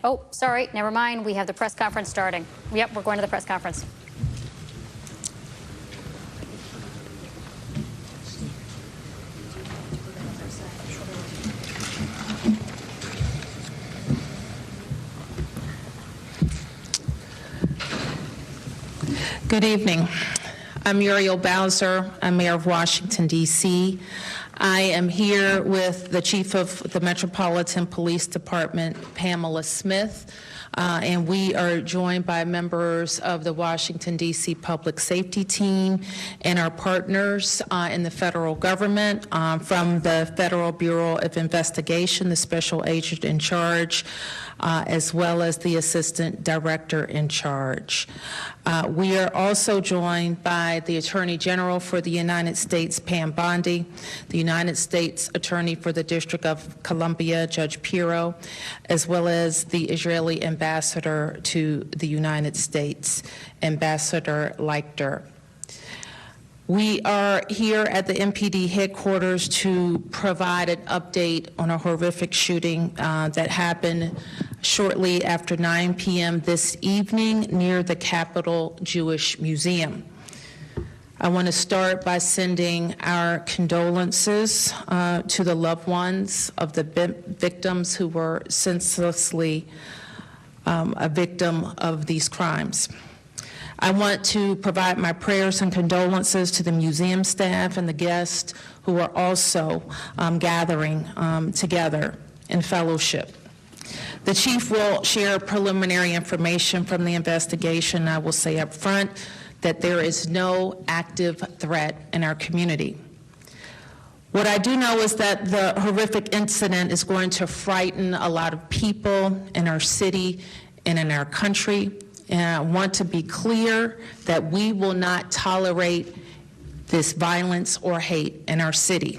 Oh, sorry, never mind. We have the press conference starting. Yep, we're going to the press conference. Good evening. I'm Muriel Bowser. I'm Mayor of Washington, D.C. I am here with the Chief of the Metropolitan Police Department, Pamela Smith, and we are joined by members of the Washington, D.C. Public Safety Team and our partners in the federal government from the Federal Bureau of Investigation, the Special Agent in charge, as well as the Assistant Director in charge. We are also joined by the Attorney General for the United States, Pam Bondi, the United States Attorney for the District of Columbia, Judge Pirro, as well as the Israeli Ambassador to the United States, Ambassador Leichter. We are here at the MPD headquarters to provide an update on a horrific shooting that happened shortly after 9 p.m. this evening near the Capitol Jewish Museum. I want to start by sending our condolences to the loved ones of the victims who were senselessly a victim of these crimes. I want to provide my prayers and condolences to the museum staff and the guests who are also gathering together in fellowship. The Chief will share preliminary information from the investigation. I will say up front that there is no active threat in our community. What I do know is that the horrific incident is going to frighten a lot of people in our city and in our country. And I want to be clear that we will not tolerate this violence or hate in our city.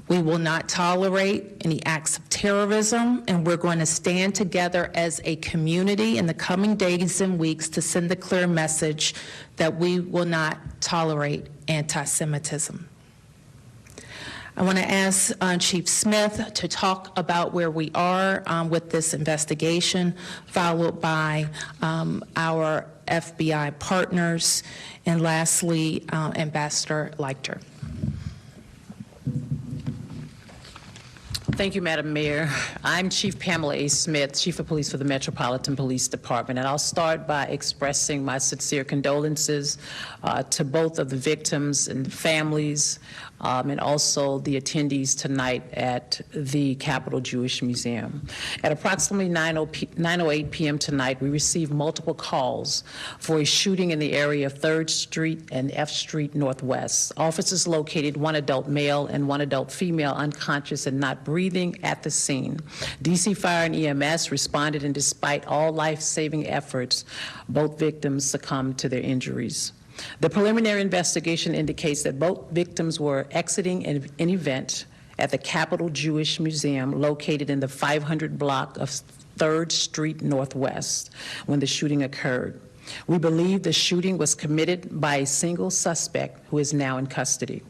We will not tolerate any acts of terrorism, and we're going to stand together as a community in the coming days and weeks to send the clear message that we will not tolerate anti-Semitism. I want to ask Chief Smith to talk about where we are with this investigation, followed by our FBI partners, and lastly, Ambassador Leichter. Thank you, Madam Mayor. I'm Chief Pamela A. Smith, Chief of Police for the Metropolitan Police Department, and I'll start by expressing my sincere condolences to both of the victims and families, and also the attendees tonight at the Capitol Jewish Museum. At approximately 9:08 p.m. tonight, we received multiple calls for a shooting in the area of 3rd Street and F Street Northwest. Officers located one adult male and one adult female unconscious and not breathing at the scene. DC Fire and EMS responded, and despite all life-saving efforts, both victims succumbed to their injuries. The preliminary investigation indicates that both victims were exiting an event at the Capitol Jewish Museum located in the 500 block of 3rd Street Northwest when the shooting occurred. We believe the shooting was committed by a single suspect who is now in custody.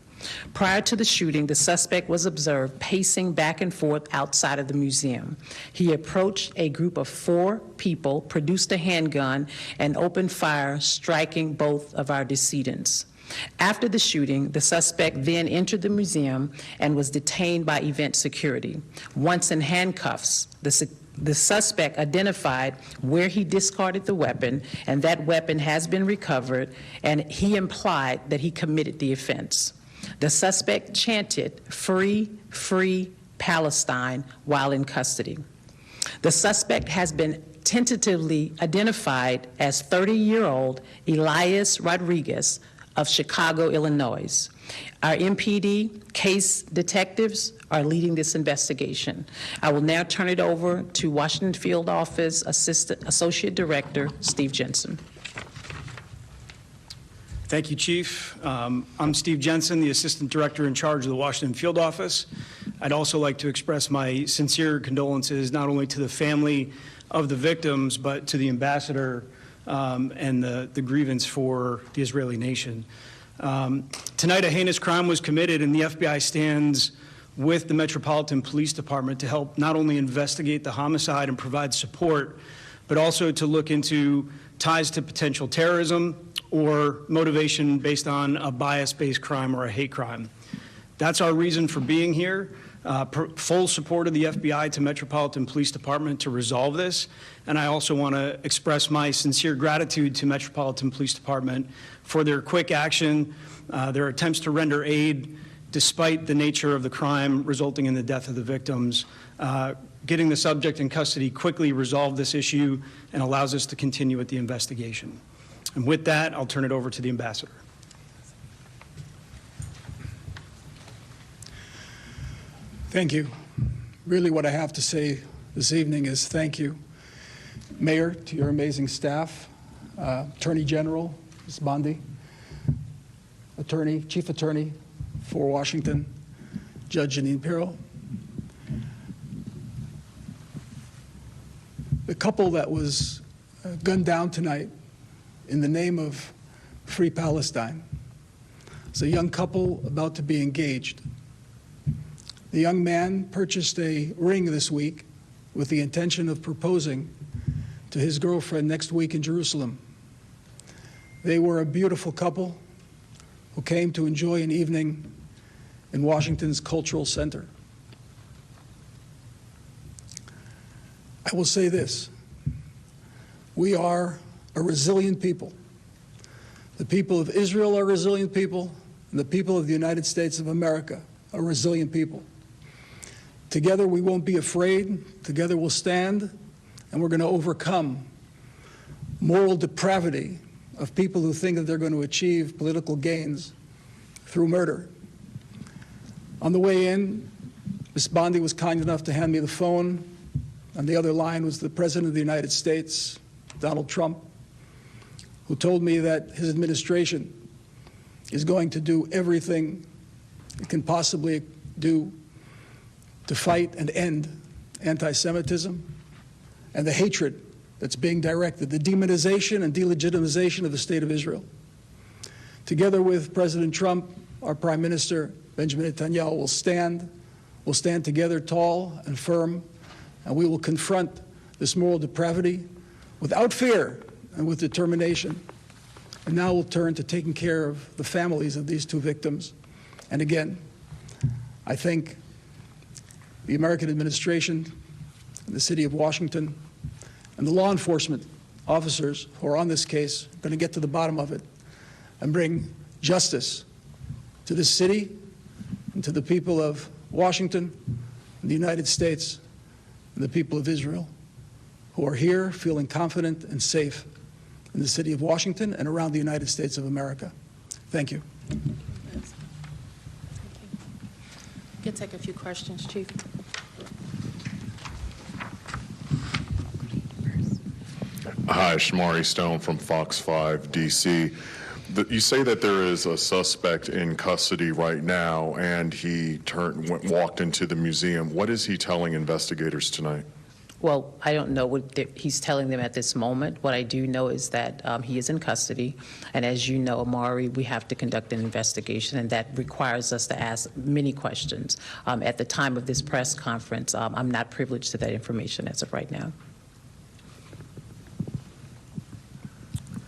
Prior to the shooting, the suspect was observed pacing back and forth outside of the museum. He approached a group of 4 people, produced a handgun, and opened fire, striking both of our decedents. After the shooting, the suspect then entered the museum and was detained by event security. Once in handcuffs, the suspect identified where he discarded the weapon, and that weapon has been recovered, and he implied that he committed the offense. The suspect chanted, "Free, free Palestine," while in custody. The suspect has been tentatively identified as 30-year-old Elias Rodriguez of Chicago, Illinois. Our MPD case detectives are leading this investigation. I will now turn it over to Washington Field Office Associate Director Steve Jensen. Thank you, Chief. I'm Steve Jensen, the Assistant Director in charge of the Washington Field Office. I'd also like to express my sincere condolences not only to the family of the victims, but to the ambassador and the grievance for the Israeli nation. Tonight, a heinous crime was committed, and the FBI stands with the Metropolitan Police Department to help not only investigate the homicide and provide support, but also to look into ties to potential terrorism or motivation based on a bias-based crime or a hate crime. That's our reason for being here. Full support of the FBI to Metropolitan Police Department to resolve this. And I also want to express my sincere gratitude to Metropolitan Police Department for their quick action, their attempts to render aid despite the nature of the crime resulting in the death of the victims. Getting the subject in custody quickly resolved this issue and allows us to continue with the investigation. And with that, I'll turn it over to the ambassador. Thank you. Really what I have to say this evening is thank you, Mayor, to your amazing staff, Attorney General, Ms. Bondi, Chief Attorney for Washington, Judge Janine Pirro. The couple that was gunned down tonight in the name of Free Palestine is a young couple about to be engaged. The young man purchased a ring this week with the intention of proposing to his girlfriend next week in Jerusalem. They were a beautiful couple who came to enjoy an evening in Washington's Cultural Center. I will say this: we are a resilient people. The people of Israel are resilient people, and the people of the United States of America are resilient people. Together we won't be afraid, together we'll stand, and we're going to overcome moral depravity of people who think that they're going to achieve political gains through murder. On the way in, Ms. Bondi was kind enough to hand me the phone. On the other line was the President of the United States, Donald Trump, who told me that his administration is going to do everything it can possibly do to fight and end anti-Semitism and the hatred that's being directed, the demonization and delegitimization of the State of Israel. Together with President Trump, our Prime Minister, Benjamin Netanyahu, will stand together tall and firm, and we will confront this moral depravity without fear and with determination. And now we'll turn to taking care of the families of these two victims. And again, I thank the American administration, and the city of Washington, and the law enforcement officers who are on this case are going to get to the bottom of it and bring justice to this city and to the people of Washington and the United States and the people of Israel who are here feeling confident and safe in the city of Washington and around the United States of America. Thank you. You can take a few questions, Chief. Hi, Shamari Stone from Fox 5 DC. You say that there is a suspect in custody right now, and he walked into the museum. What is he telling investigators tonight? Well, I don't know what he's telling them at this moment. What I do know is that he is in custody, and as you know, Amari, we have to conduct an investigation, and that requires us to ask many questions. At the time of this press conference, I'm not privileged to that information as of right now.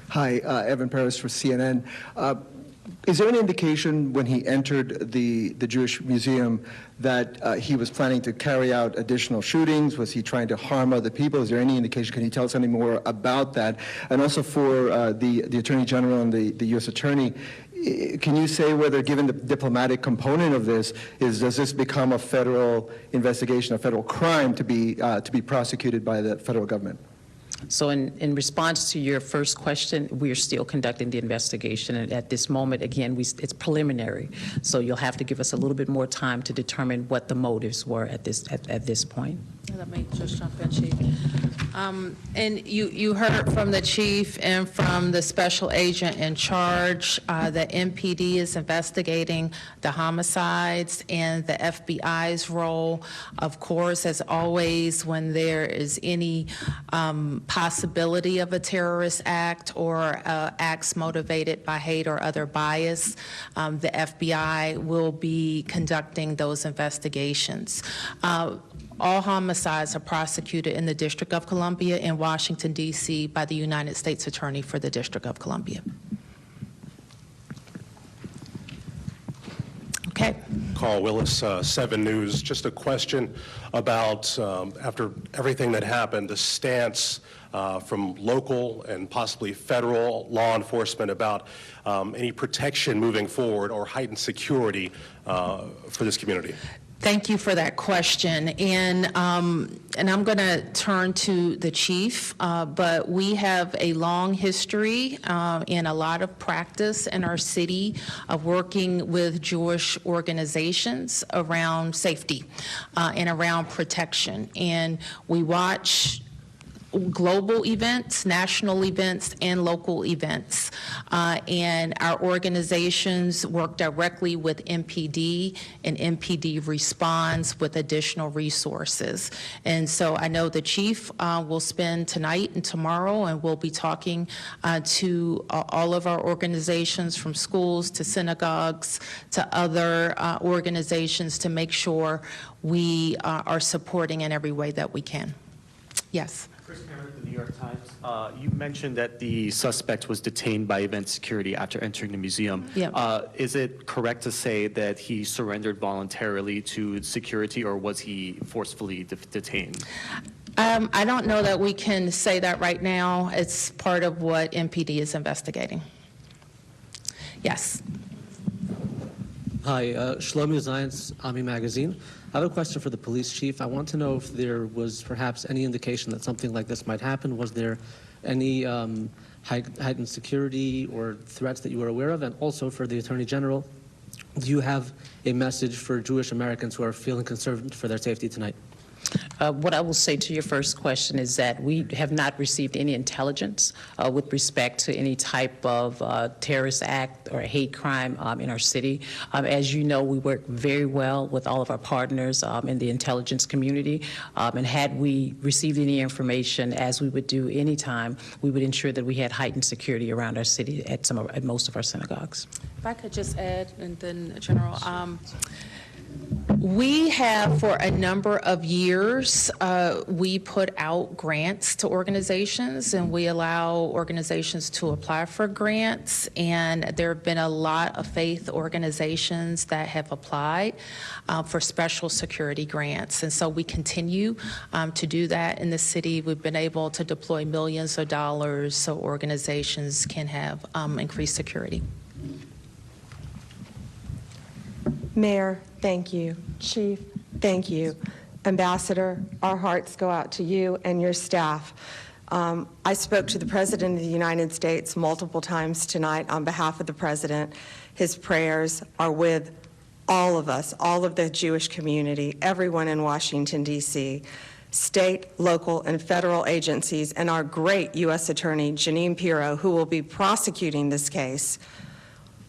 Hi, Evan Paris for CNN. Is there any indication when he entered the Jewish Museum that he was planning to carry out additional shootings? Was he trying to harm other people? Is there any indication? Can you tell us any more about that? And also for the Attorney General and the U.S. Attorney, can you say whether, given the diplomatic component of this, does this become a federal investigation, a federal crime to be prosecuted by the federal government? So in response to your first question, we are still conducting the investigation, and at this moment, again, it's preliminary. So you'll have to give us a little bit more time to determine what the motives were at this point. Let me just jump in, Chief. And you heard from the chief and from the special agent in charge that MPD is investigating the homicides and the FBI's role. Of course, as always, when there is any possibility of a terrorist act or acts motivated by hate or other bias, the FBI will be conducting those investigations. All homicides are prosecuted in the District of Columbia in Washington, D.C. by the United States Attorney for the District of Columbia. Okay. Carl Willis, 7 News. Just a question about, after everything that happened, the stance from local and possibly federal law enforcement about any protection moving forward or heightened security for this community. Thank you for that question. And I'm going to turn to the chief, but we have a long history and a lot of practice in our city of working with Jewish organizations around safety and around protection. And we watch global events, national events, and local events. And our organizations work directly with MPD, and MPD responds with additional resources. And so I know the chief will spend tonight and tomorrow, and we'll be talking to all of our organizations, from schools to synagogues to other organizations, to make sure we are supporting in every way that we can. Yes. Chris Cameron, The New York Times. You mentioned that the suspect was detained by event security after entering the museum. Yeah. Is it correct to say that he surrendered voluntarily to security, or was he forcefully detained? I don't know that we can say that right now. It's part of what MPD is investigating. Yes. Hi, Shlomi Zayans, Ami Magazine. I have a question for the police chief. I want to know if there was perhaps any indication that something like this might happen. Was there any heightened security or threats that you were aware of? And also for the Attorney General, do you have a message for Jewish Americans who are feeling concerned for their safety tonight? What I will say to your first question is that we have not received any intelligence with respect to any type of terrorist act or hate crime in our city. As you know, we work very well with all of our partners in the intelligence community, and had we received any information, as we would do any time, we would ensure that we had heightened security around our city at most of our synagogues. If I could just add, and then General, we have, for a number of years, we put out grants to organizations, and we allow organizations to apply for grants, and there have been a lot of faith organizations that have applied for special security grants, and so we continue to do that in the city. We've been able to deploy millions of dollars so organizations can have increased security. Mayor, thank you. Chief, thank you. Ambassador, our hearts go out to you and your staff. I spoke to the President of the United States multiple times tonight on behalf of the President. His prayers are with all of us, all of the Jewish community, everyone in Washington, D.C., state, local, and federal agencies, and our great U.S. Attorney, Jeanine Pirro, who will be prosecuting this case.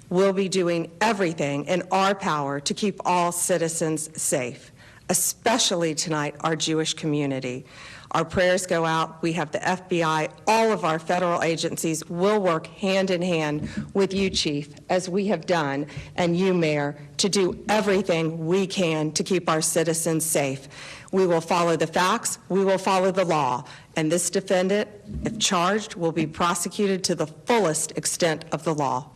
We'll be doing everything in our power to keep all citizens safe, especially tonight our Jewish community. Our prayers go out. We have the FBI, all of our federal agencies will work hand in hand with you, Chief, as we have done, and you, Mayor, to do everything we can to keep our citizens safe. We will follow the facts. We will follow the law. And this defendant, if charged, will be prosecuted to the fullest extent of the law.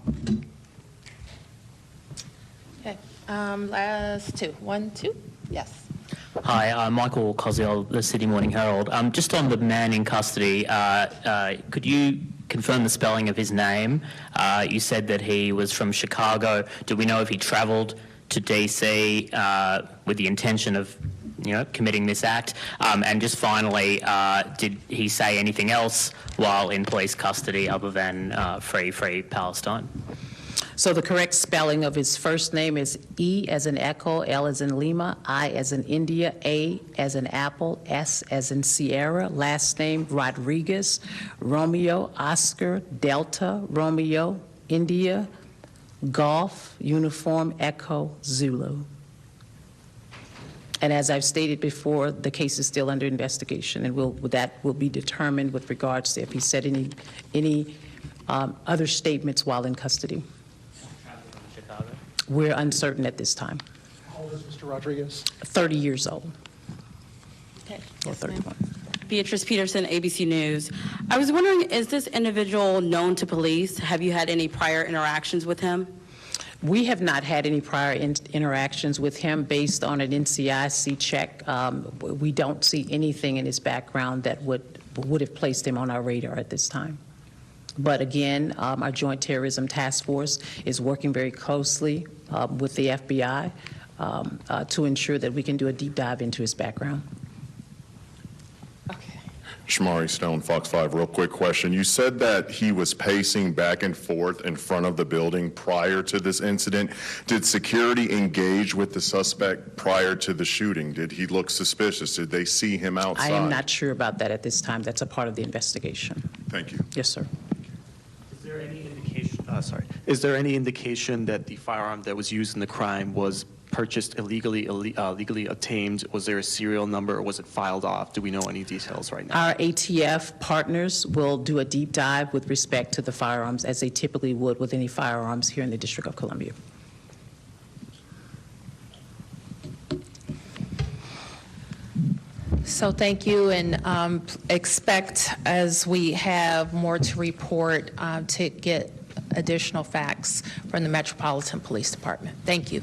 Last two. 1, 2. Yes. Hi, Michael Koziel, the Sydney Morning Herald. Just on the man in custody, could you confirm the spelling of his name? You said that he was from Chicago. Do we know if he travelled to DC with the intention of, committing this act? And just finally, did he say anything else while in police custody other than free Palestine? So the correct spelling of his first name is E as in Echo, L as in Lima, I as in India, A as in Apple, S as in Sierra. Last name Rodriguez, Romeo, Oscar, Delta, Romeo, India, Golf, Uniform, Echo, Zulu. And as I've stated before, the case is still under investigation, and that will be determined with regards to if he said any other statements while in custody. We're uncertain at this time. How old is Mr. Rodriguez? 30 years old. Okay. Or 31. Beatrice Peterson, ABC News. I was wondering, is this individual known to police? Have you had any prior interactions with him? We have not had any prior interactions with him based on an NCIC check. We don't see anything in his background that would have placed him on our radar at this time. But again, our Joint Terrorism Task Force is working very closely with the FBI to ensure that we can do a deep dive into his background. Shamari Stone, Fox 5, real quick question. You said that he was pacing back and forth in front of the building prior to this incident. Did security engage with the suspect prior to the shooting? Did he look suspicious? Did they see him outside? I am not sure about that at this time. That's a part of the investigation. Thank you. Yes, sir. Is there any indication, is there any indication that the firearm that was used in the crime was purchased illegally, legally obtained? Was there a serial number, or was it filed off? Do we know any details right now? Our ATF partners will do a deep dive with respect to the firearms, as they typically would with any firearms here in the District of Columbia. So thank you, and expect, as we have more to report, to get additional facts from the Metropolitan Police Department. Thank you.